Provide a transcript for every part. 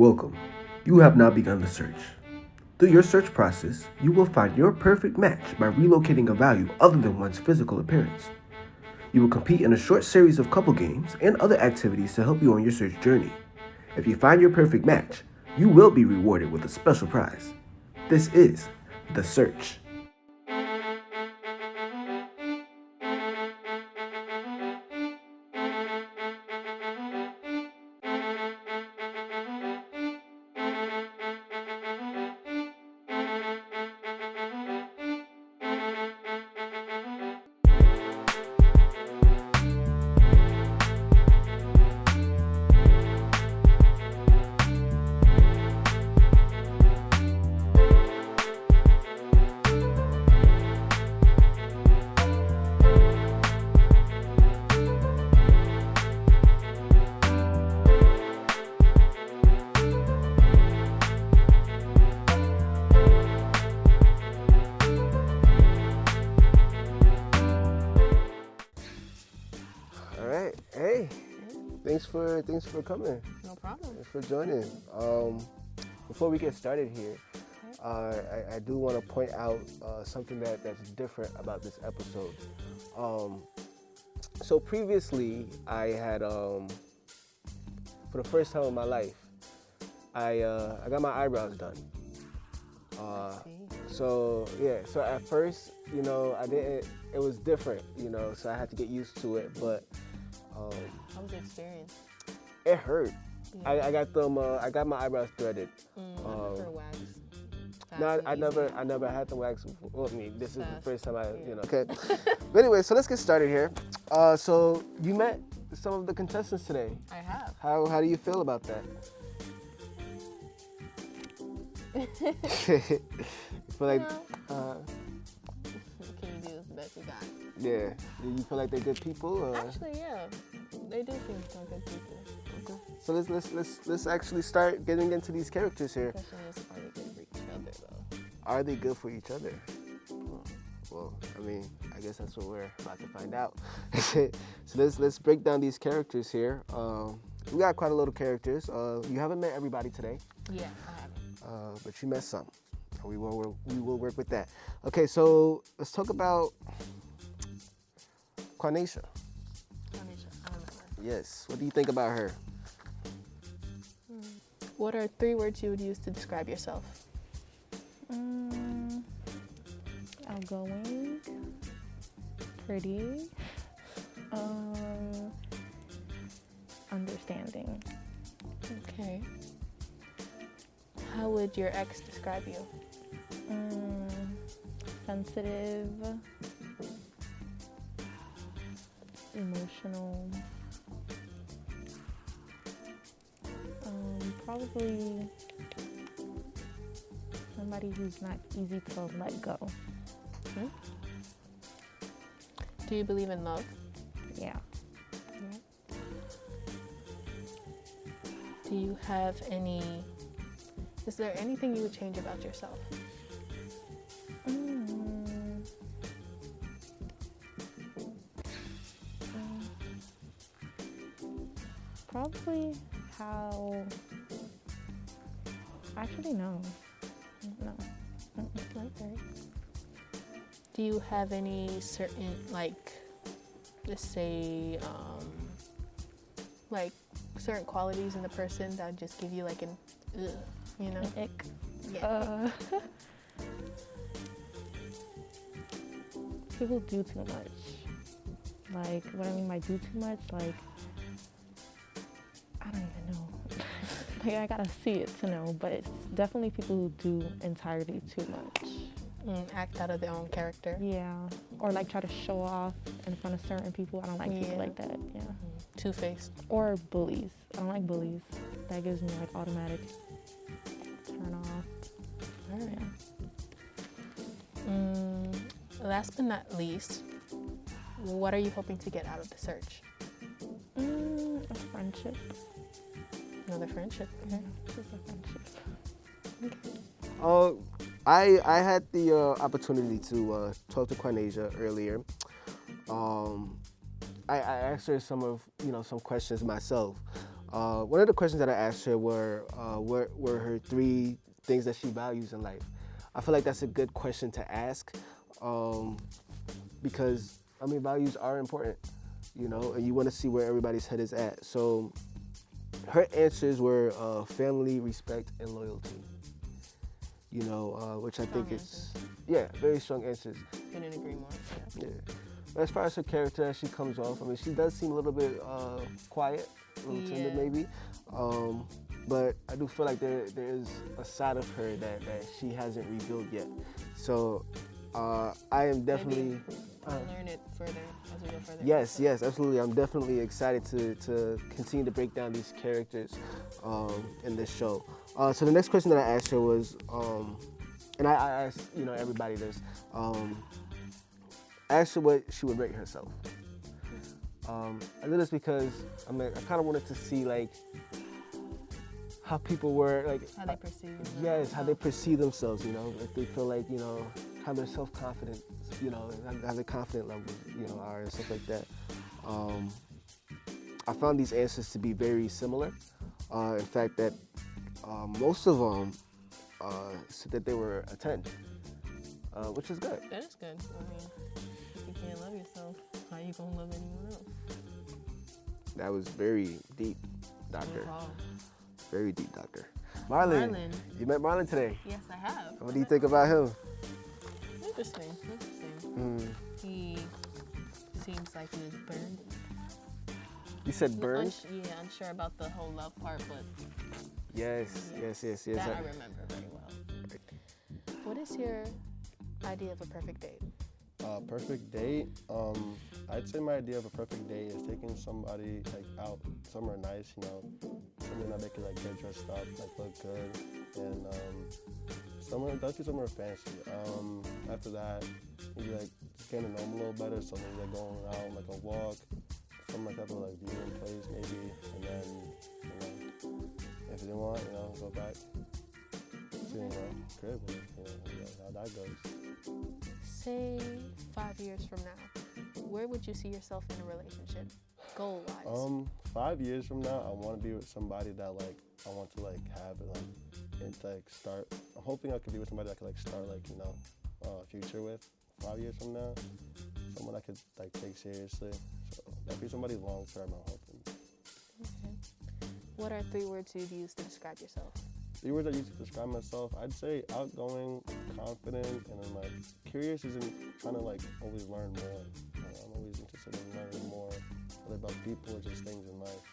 Welcome. You have now begun the search. Through your search process, you will find your perfect match by relocating a value other than one's physical appearance. You will compete in a short series of couple games and other activities to help you on your search journey. If you find your perfect match, you will be rewarded with a special prize. This is The Search. Hey, thanks for coming. No problem. Thanks for joining. Before we get started here, I do want to point out something that's different about this episode. So previously, I had for the first time in my life, I got my eyebrows done. So at first, I didn't. It was different, so I had to get used to it, but. How was the experience? It hurt. Yeah. I got them. I got my eyebrows threaded. I prefer wax. No, I never had them wax before. Well, I mean, this is the first time Yeah. Okay. But anyway, so let's get started here. So you met some of the contestants today. I have. How do you feel about that? You feel like, Can you do the best you got? yeah. Do you feel like they're good people? Or? Actually, yeah. They do seem like good people. Okay. So let's actually start getting into these characters here. The question is, are they good for each other, though? Are they good for each other? Well, I mean, I guess that's what we're about to find out. So let's break down these characters here. We got quite a lot of characters. You haven't met everybody today. Yeah, I haven't. But you met some. We will work with that. Okay, so let's talk about Quanisha. I remember. Yes. What do you think about her? What are 3 words you would use to describe yourself? Outgoing, pretty, understanding. Okay. How would your ex describe you? Sensitive, emotional, probably somebody who's not easy to let go. Do you believe in love? Yeah. Do you have is there anything you would change about yourself? Probably how. Actually, no. Okay. Do you have any certain, let's say, certain qualities in the person that just give you an ugh, An ick. Yeah. People do too much. What I mean by do too much, I don't even know. I gotta see it to know, but it's definitely people who do entirely too much. Act out of their own character. Yeah. Or try to show off in front of certain people. I don't like people like that. Yeah. Two-faced. Or bullies. I don't like bullies. That gives me automatic turn off. All right. Last but not least, what are you hoping to get out of the search? A friendship. Another friendship. Okay. Just a friendship. Okay. I had the opportunity to talk to Quanisha earlier. I asked her some questions myself. One of the questions that I asked her what were her 3 things that she values in life. I feel like that's a good question to ask, because I mean values are important, and you want to see where everybody's head is at. So her answers were family, respect, and loyalty. Which I think is very strong answers. Couldn't agree more. Yeah. But as far as her character, as she comes off, I mean, she does seem a little bit quiet, a little timid maybe. But I do feel like there is a side of her that she hasn't revealed yet. So I am definitely... Maybe learn it further as we go further. Yes, absolutely. I'm definitely excited to continue to break down these characters in this show. So the next question that I asked her was, and I asked everybody this, I asked her what she would rate herself. I did this because I kind of wanted to see like how people were like how they perceive. How they perceive themselves. If they feel like how their self-confidence, how their confident levels, are and stuff like that. I found these answers to be very similar. In fact, that most of them said that they were a 10, which is good. That is good. I mean, if you can't love yourself, how you gonna love anyone else? That was very deep, doctor. Wow. Very deep, doctor. Marlon. You met Marlon today. Yes, I have. What do you think about him? Interesting. He seems like he was burned. You said burned? Unsure about the whole love part, but yes. That I remember very well. What is your idea of a perfect date? Perfect date? I'd say my idea of a perfect date is taking somebody like out somewhere nice, something that they could like get dressed up, like look good, and somewhere fancy. After that, maybe like just getting to know them a little better, so maybe like going out like a walk, some like type of like viewing place maybe, and then if they want, go back to crib, how that goes. Say 5 years from now, where would you see yourself in a relationship, goal-wise? 5 years from now, I want to be with somebody that like I want to like have it and like start. I'm hoping I could be with somebody that I could like start like a future with 5 years from now. Someone I could like take seriously. So that'd be somebody long term. I'm hoping. Okay. What are 3 words you'd use to describe yourself? 3 words I use to describe myself, I'd say outgoing, confident, and then like curious isn't trying to like always learn more. I'm always interested in learning more, whether about people or just things in life.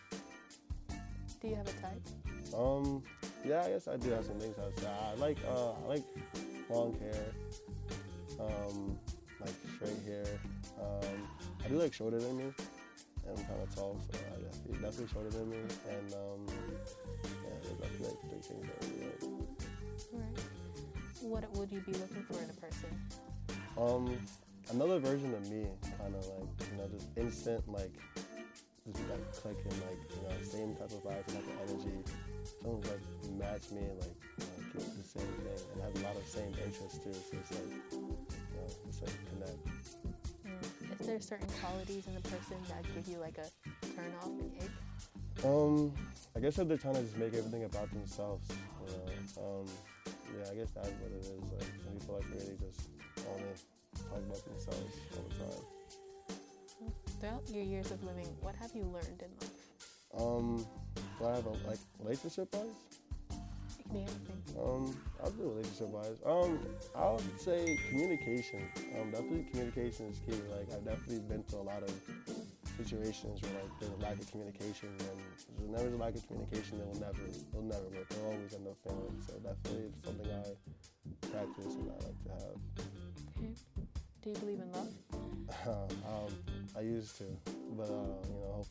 Do you have a type? Yeah, I guess I do have some things I'd say. I like long hair, like straight hair. I do like shorter than me, and I'm kind of tall, so I definitely shorter than me, and there's definitely like 3 things that I really like. All right. What would you be looking for in a person? Another version of me, kind of like, just instant, like, just like clicking, like, same type of vibes, type of energy. Someone like match me and like, keep the same thing and have a lot of same interests too. So it's like, just like connect. Is there certain qualities in a person that give you like a turn off and ick? I guess if they're trying to just make everything about themselves, I guess that's what it is. Like some people like really just only talk about themselves all the time. Throughout your years of living, what have you learned in life? Do I have a like relationship wise? It can be anything. I'll do relationship wise. I would say communication. Definitely communication is key. Like I've definitely been through a lot of situations where like there's a lack of communication, and whenever there's a lack of communication, it'll never work. It'll always end up failing. So definitely it's something I practice and I like to have. Okay. Do you believe in love? I used to, but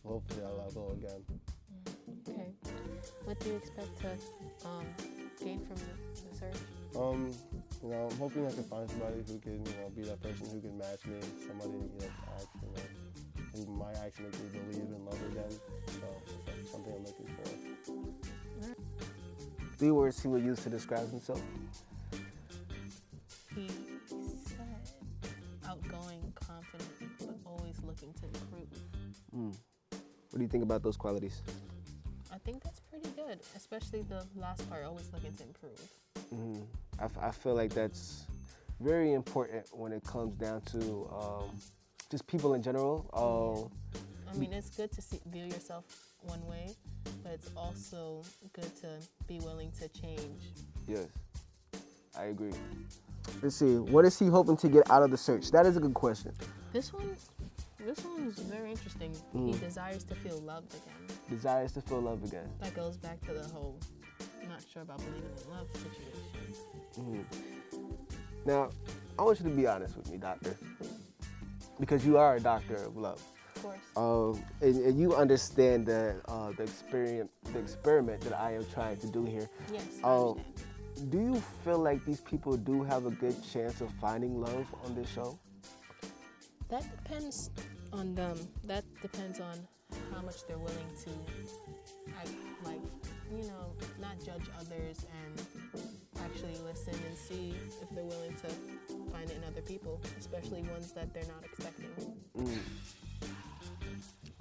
hopefully I will again. Okay. What do you expect to gain from the search? I'm hoping I can find somebody who can, be that person who can match me, somebody who might actually make me believe in love again. So it's something I'm looking for. 3 words he would use to describe himself. He said outgoing, confident, but always looking to improve. What do you think about those qualities? I think that's pretty good, especially the last part, always looking to improve. I feel like that's very important when it comes down to just people in general. I mean, it's good to view yourself one way, but it's also good to be willing to change. Yes, I agree. Let's see, what is he hoping to get out of the search? That is a good question. This one is very interesting. He desires to feel loved again. Desires to feel love again. That goes back to the whole not sure about believing in love situation. Now, I want you to be honest with me, doctor, because you are a doctor of love. Of course. And you understand the experiment that I am trying to do here. Yes, I understand. Do you feel like these people do have a good chance of finding love on this show? That depends on them. That depends on how much they're willing to, not judge others and actually listen and see if they're willing to find it in other people, especially ones that they're not expecting.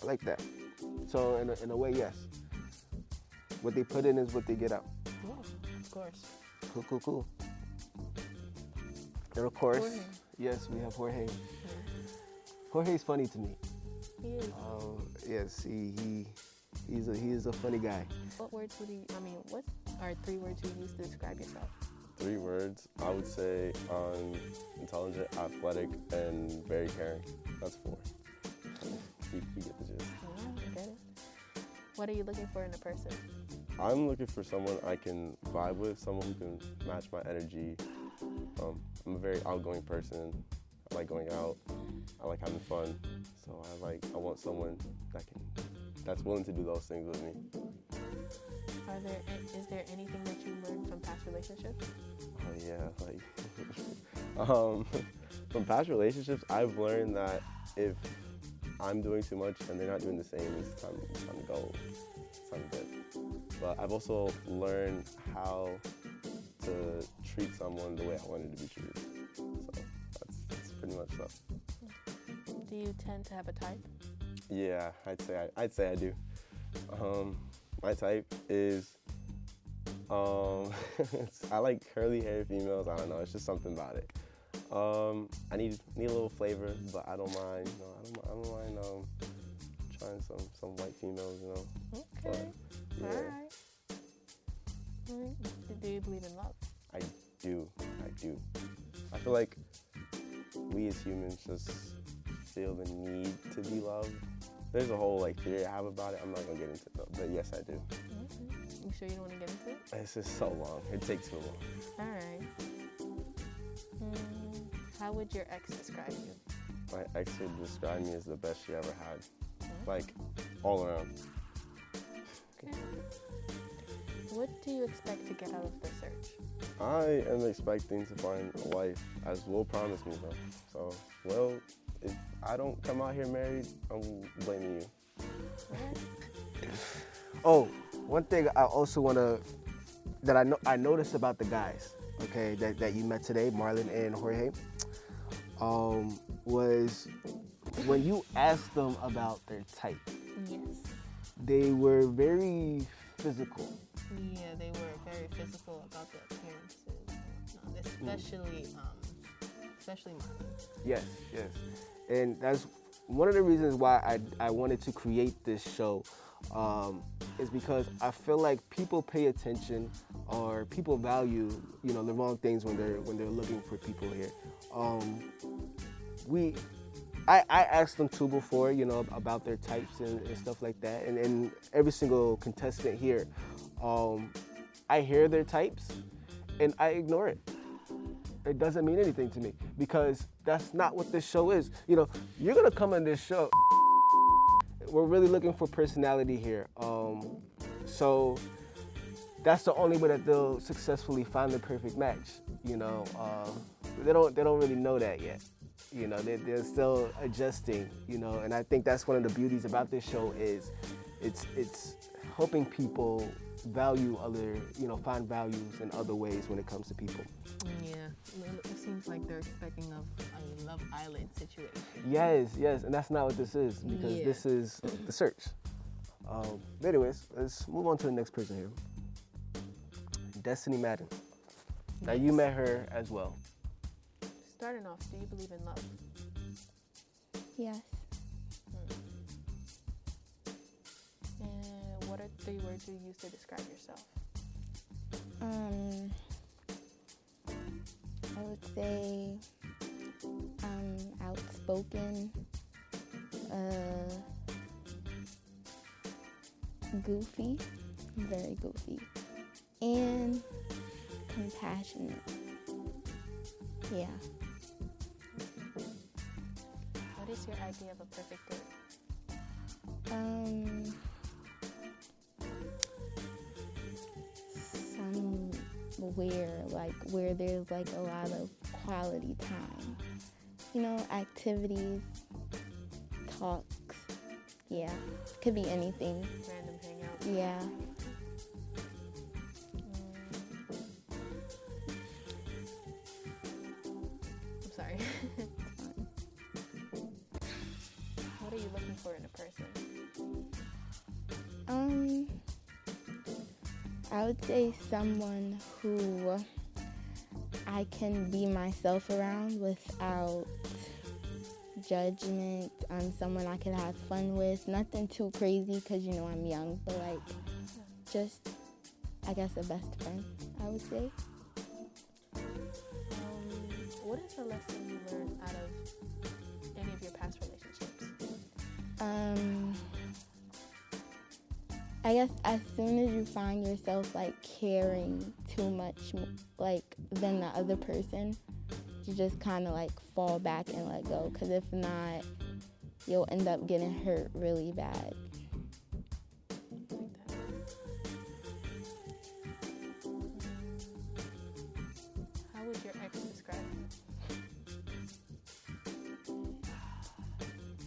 I like that. So in a way, yes. What they put in is what they get out. Yeah, of course. Cool. And of course, Jorge. yes, we have Jorge. Yeah. Jorge's funny to me. He is. Yes, he is a funny guy. What are 3 words you use to describe yourself? 3 words, I would say intelligent, athletic, and very caring. That's 4. You get the gist. Yeah, I get it. What are you looking for in a person? I'm looking for someone I can vibe with, someone who can match my energy. I'm a very outgoing person. I like going out. I like having fun. So I want someone that's willing to do those things with me. Is there anything that you learned from past relationships? Oh yeah, from past relationships, I've learned that if I'm doing too much and they're not doing the same, it's time to go. It's time to dip. But I've also learned how to treat someone the way I wanted to be treated. So that's pretty much so. Do you tend to have a type? Yeah, I'd say I do. My type is I like curly hair females. I don't know, it's just something about it. I need a little flavor, but I don't mind. I don't mind trying some white females. Okay. But, yeah. All right. Do you believe in love? I do. I feel like we as humans just feel the need to be loved. There's a whole theory I have about it. I'm not gonna get into it though, but yes, I do. Okay. You sure you don't want to get into it? It's just so long. It takes too long. All right. How would your ex describe you? My ex would describe me as the best she ever had, all around. Okay. What do you expect to get out of the search? I am expecting to find a wife, as Will promised me though. So, Will, if I don't come out here married, I'm blaming you. Okay. Oh, one thing I also that I noticed about the guys, okay, that you met today, Marlon and Jorge, was when you asked them about their type. Yes. They were very physical. Yeah, they were very physical about the appearances, especially Marlon. Yes. And that's one of the reasons why I wanted to create this show, is because I feel like people pay attention or people value, the wrong things when they're looking for people here. I asked them too before, about their types and stuff like that. And every single contestant here, I hear their types and I ignore it. It doesn't mean anything to me because that's not what this show is. You're gonna come on this show. We're really looking for personality here. So that's the only way that they'll successfully find the perfect match. They don't really know that yet. They're still adjusting. And I think that's one of the beauties about this show is it's helping people value other, find values in other ways when it comes to people. Yeah, it seems like they're expecting a Love Island situation. Yes, and that's not what this is because this is the search. But anyways, let's move on to the next person here. Destiny Madden. Now you met her as well. Starting off, do you believe in love? Yes. And what are 3 words you use to describe yourself? I would say outspoken, goofy, very goofy, and compassionate. Yeah. What is your idea of a perfect date? Somewhere where there's like a lot of quality time. You know, activities, talks. Yeah. Could be anything. Random hangout? Yeah. I'm sorry. What are you looking for in a person? I would say someone who I can be myself around without judgment. Someone I could have fun with. Nothing too crazy because, you know, I'm young, but like just, I guess, a best friend, I would say. What is a lesson you learned out of any of your past relationships? I guess as soon as you find yourself like caring too much like than the other person, you just kind of like fall back and let go, because if not, you'll end up getting hurt really bad. How would your ex describe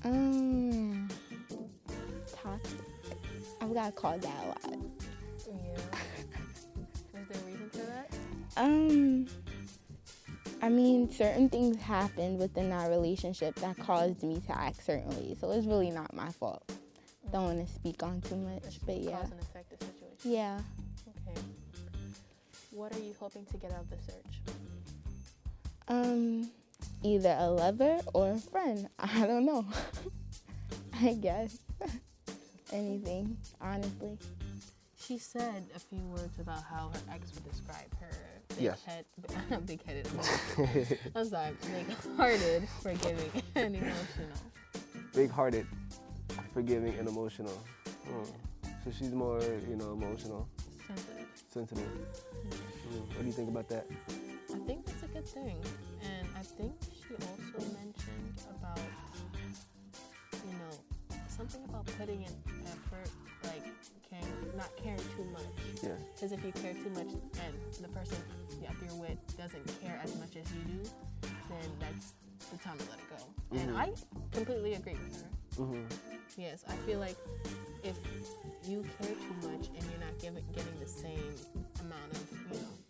you? Toxic. I've got called that a lot. Yeah. Was there a reason for that? I mean, certain things happened within that relationship that caused me to act certain ways, so it's really not my fault. Don't want to speak on too much, but yeah. Cause and effect the situation. Yeah. Okay. What are you hoping to get out of the search? Either a lover or a friend. I don't know. I guess. Anything, honestly. She said a few words about how her ex would describe her. Yes. Big-headed. I'm sorry. Big-hearted, forgiving, and emotional. Big-hearted, forgiving, and emotional. So she's more, emotional. Sensitive. What do you think about that? I think that's a good thing. And I think she also mentioned about, something about putting in effort, like not caring too much. Yeah. Because if you care too much and the person you're with doesn't care as much as you do, then that's the time to let it go. And I completely agree with her. Yes, I feel like if you care too much and you're not getting the same amount of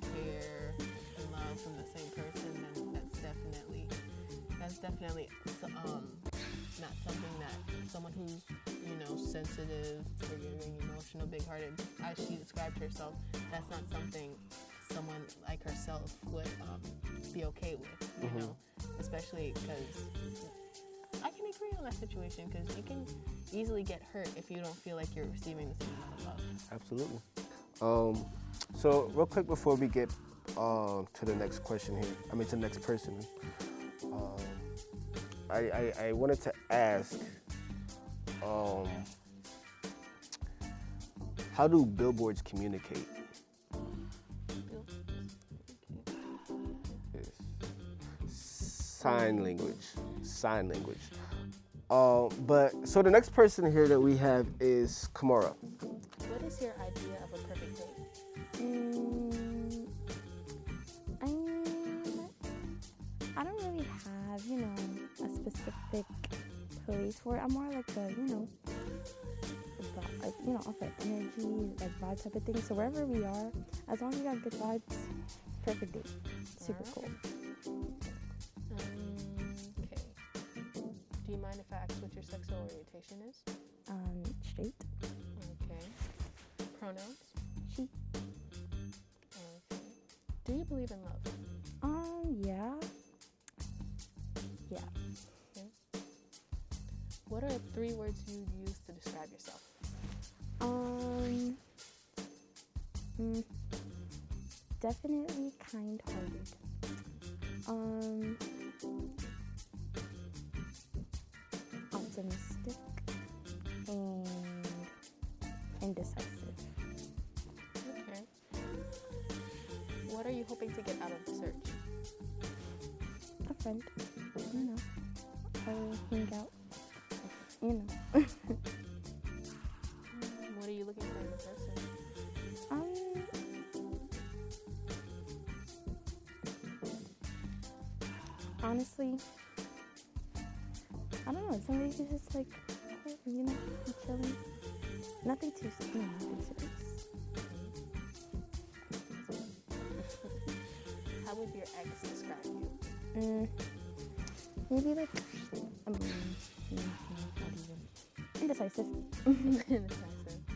care and love from the same person, then that's definitely not something that someone who's sensitive, forgiving, emotional, big-hearted, as she described herself, that's not something someone like herself would be okay with. Especially because I can agree on that situation, because you can easily get hurt if you don't feel like you're receiving the same amount of love. Absolutely. So real quick before we get to the next question here, to the next person, I wanted to ask, how do billboards communicate? Sign language. But so the next person here that we have is Kamara. What is your idea of a perfect date? I don't really have, a specific place for it. I'm more like off of energy, like vibe type of thing. So wherever we are, as long as we have good vibes, perfect date. Super cool. Okay. Do you mind if I ask what your sexual orientation is? Straight. pronouns? She. Okay. Do you believe in love? Yeah. Yeah. Okay. What are 3 words you use to describe yourself? Definitely kind-hearted. Optimistic and indecisive. Okay. What are you hoping to get out of the search? A friend, you know. Hang out, you know. What are you looking for in a person? Honestly, I don't know. Somebody who's just like, you know, chilling. Nothing too serious. How would your ex describe you? Maybe like, not even. Indecisive. Indecisive.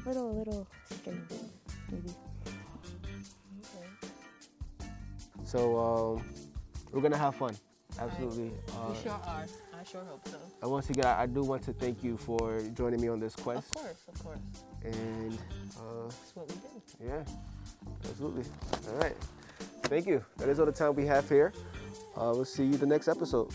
Little strange, maybe. Okay. So we're gonna have fun. Absolutely. We sure are. I sure hope so. And once again, I do want to thank you for joining me on this quest. Of course. And That's what we did. yeah, absolutely. All right. Thank you. That is all the time we have here. We'll see you the next episode.